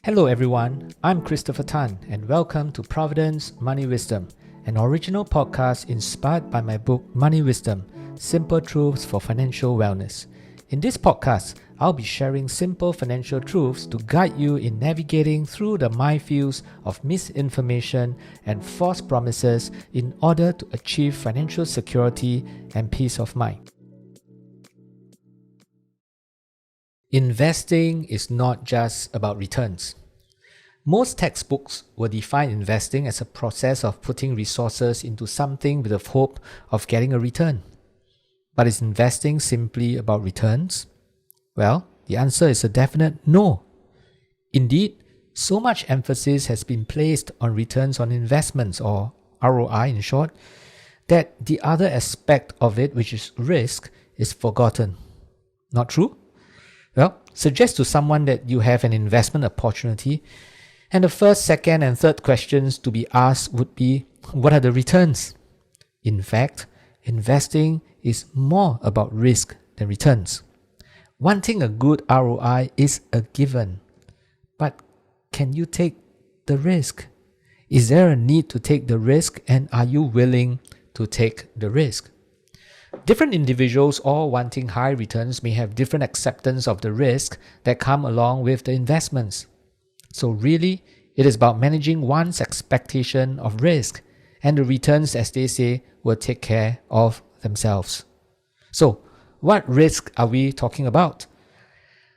Hello everyone, I'm Christopher Tan and welcome to Providend's Money Wisdom, an original podcast inspired by my book Money Wisdom, Simple Truths for Financial Wellness. In this podcast, I'll be sharing simple financial truths to guide you in navigating through the minefields of misinformation and false promises in order to achieve financial security and peace of mind. Investing is not just about returns. Most textbooks will define investing as a process of putting resources into something with the hope of getting a return. But is investing simply about returns? Well, the answer is a definite no. Indeed, so much emphasis has been placed on returns on investments, or ROI in short, that the other aspect of it, which is risk, is forgotten. Not true? Well, suggest to someone that you have an investment opportunity, and the first, second, and third questions to be asked would be, what are the returns? In fact, investing is more about risk than returns. Wanting a good ROI is a given, but can you take the risk? Is there a need to take the risk, and are you willing to take the risk? Different individuals all wanting high returns may have different acceptance of the risk that come along with the investments. So really, it is about managing one's expectation of risk, and the returns, as they say, will take care of themselves. So, what risk are we talking about?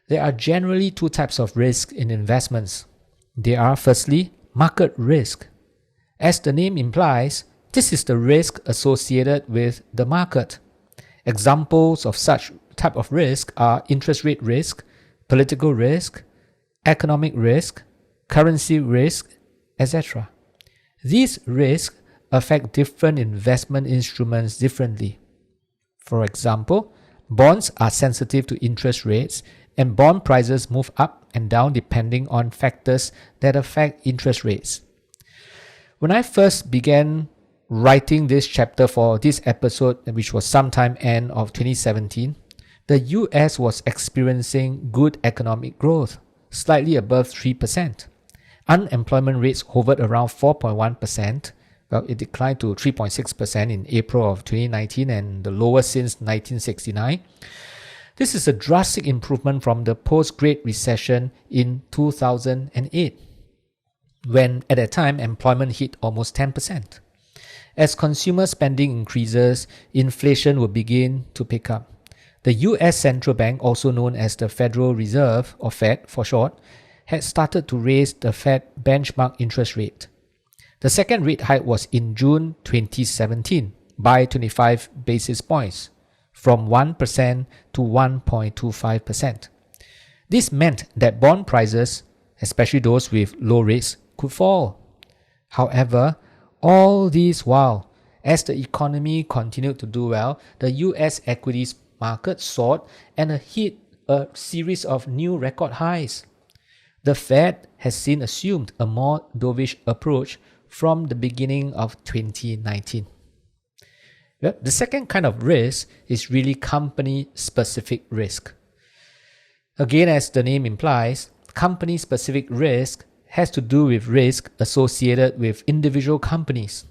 There are generally two types of risk in investments. They are firstly, market risk. As the name implies, this is the risk associated with the market. Examples of such type of risk are interest rate risk, political risk, economic risk, currency risk, etc. These risks affect different investment instruments differently. For example, bonds are sensitive to interest rates, and bond prices move up and down depending on factors that affect interest rates. When I first began writing this chapter for this episode, which was sometime end of 2017, the US was experiencing good economic growth, slightly above 3%. Unemployment rates hovered around 4.1%. Well, it declined to 3.6% in April of 2019 and the lowest since 1969. This is a drastic improvement from the post-Great Recession in 2008, when at that time employment hit almost 10%. As consumer spending increases, inflation will begin to pick up. The US Central Bank, also known as the Federal Reserve, or Fed for short, had started to raise the Fed benchmark interest rate. The second rate hike was in June 2017 by 25 basis points, from 1% to 1.25%. This meant that bond prices, especially those with low rates, could fall. However, all this while, as the economy continued to do well, the US equities market soared and hit a series of new record highs. The Fed has since assumed a more dovish approach from the beginning of 2019. Well, the second kind of risk is really company-specific risk. Again, as the name implies, company-specific risk has to do with risk associated with individual companies.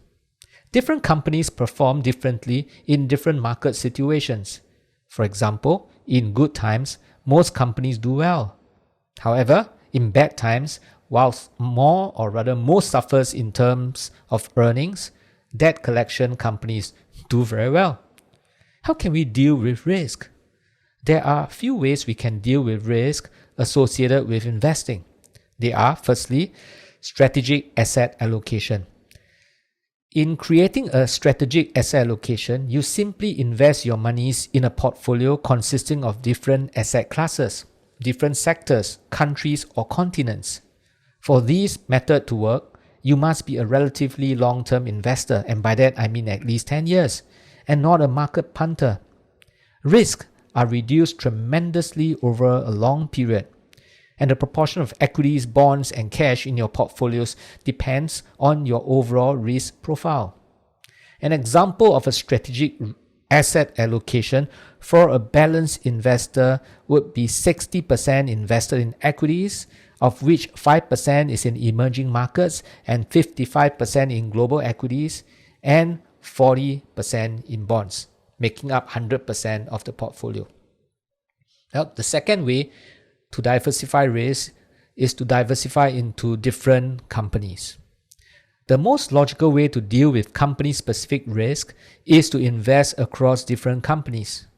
Different companies perform differently in different market situations. For example, in good times, most companies do well. However, in bad times, whilst most suffers in terms of earnings, debt collection companies do very well. How can we deal with risk? There are a few ways we can deal with risk associated with investing. They are, firstly, strategic asset allocation. In creating a strategic asset allocation, you simply invest your monies in a portfolio consisting of different asset classes, different sectors, countries, or continents. For this method to work, you must be a relatively long-term investor, and by that I mean at least 10 years, and not a market punter. Risks are reduced tremendously over a long period, and the proportion of equities, bonds, and cash in your portfolios depends on your overall risk profile. An example of a strategic asset allocation for a balanced investor would be 60% invested in equities, of which 5% is in emerging markets and 55% in global equities and 40% in bonds, making up 100% of the portfolio. Now, the second way to diversify risk is to diversify into different companies. The most logical way to deal with company-specific risk is to invest across different companies.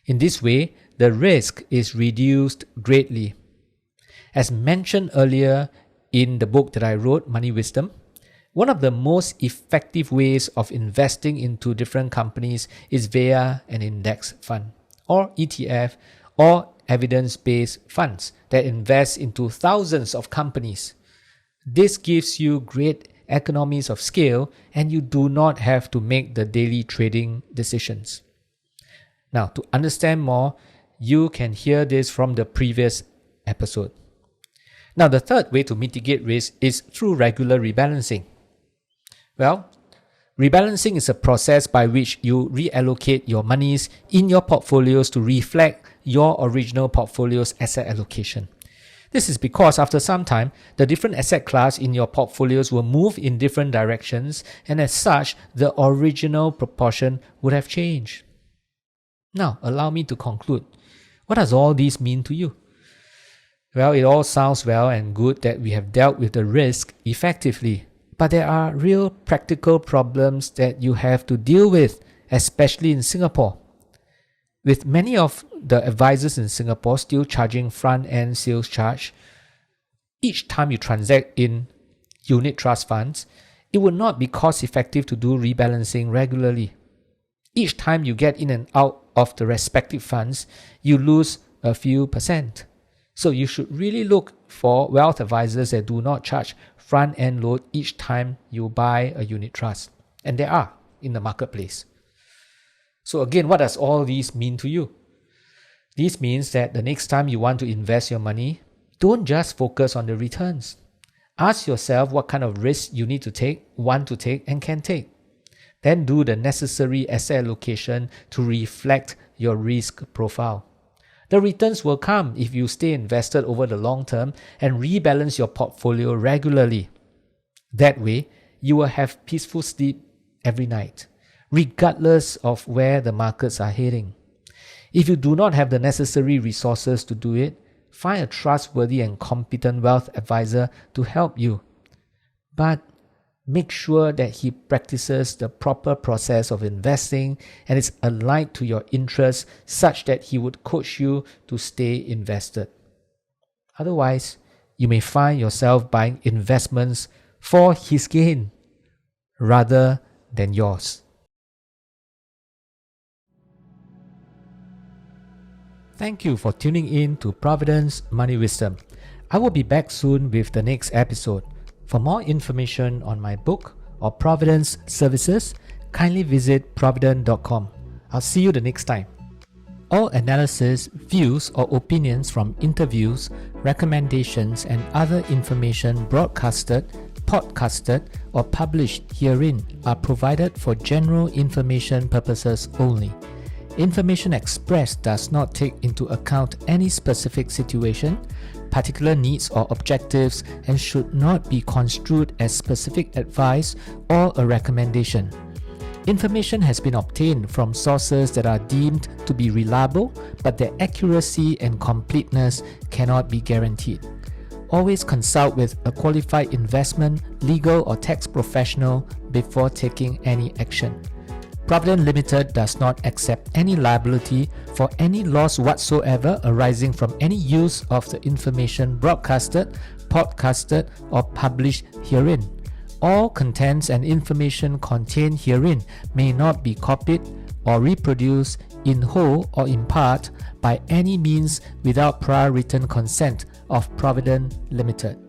In this way, the risk is reduced greatly. As mentioned earlier in the book that I wrote, Money Wisdom, one of the most effective ways of investing into different companies is via an index fund, or ETF, or evidence-based funds that invest into thousands of companies. This gives you great economies of scale, and you do not have to make the daily trading decisions. Now, to understand more, you can hear this from the previous episode. Now, the third way to mitigate risk is through regular rebalancing. Well, rebalancing is a process by which you reallocate your monies in your portfolios to reflect your original portfolio's asset allocation. This is because after some time, the different asset class in your portfolios will move in different directions, and as such, the original proportion would have changed. Now, allow me to conclude. What does all this mean to you? Well, it all sounds well and good that we have dealt with the risk effectively, but there are real practical problems that you have to deal with, especially in Singapore. With many of the advisors in Singapore still charging front-end sales charge, each time you transact in unit trust funds, it would not be cost-effective to do rebalancing regularly. Each time you get in and out of the respective funds, you lose a few percent. So you should really look for wealth advisors that do not charge front-end load each time you buy a unit trust. And there are in the marketplace. So again, what does all these mean to you? This means that the next time you want to invest your money, don't just focus on the returns. Ask yourself what kind of risk you need to take, want to take, and can take. Then do the necessary asset allocation to reflect your risk profile. The returns will come if you stay invested over the long term and rebalance your portfolio regularly. That way, you will have peaceful sleep every night, regardless of where the markets are heading. If you do not have the necessary resources to do it, find a trustworthy and competent wealth advisor to help you. But make sure that he practices the proper process of investing and is aligned to your interests such that he would coach you to stay invested. Otherwise, you may find yourself buying investments for his gain rather than yours. Thank you for tuning in to Providend's Money Wisdom. I will be back soon with the next episode. For more information on my book or Providend's services, kindly visit providend.com. I'll see you the next time. All analysis, views or opinions from interviews, recommendations and other information broadcasted, podcasted or published herein are provided for general information purposes only. Information expressed does not take into account any specific situation, particular needs or objectives, and should not be construed as specific advice or a recommendation. Information has been obtained from sources that are deemed to be reliable, but their accuracy and completeness cannot be guaranteed. Always consult with a qualified investment, legal or tax professional before taking any action. Providend Limited does not accept any liability for any loss whatsoever arising from any use of the information broadcasted, podcasted, or published herein. All contents and information contained herein may not be copied or reproduced in whole or in part by any means without prior written consent of Providend Limited.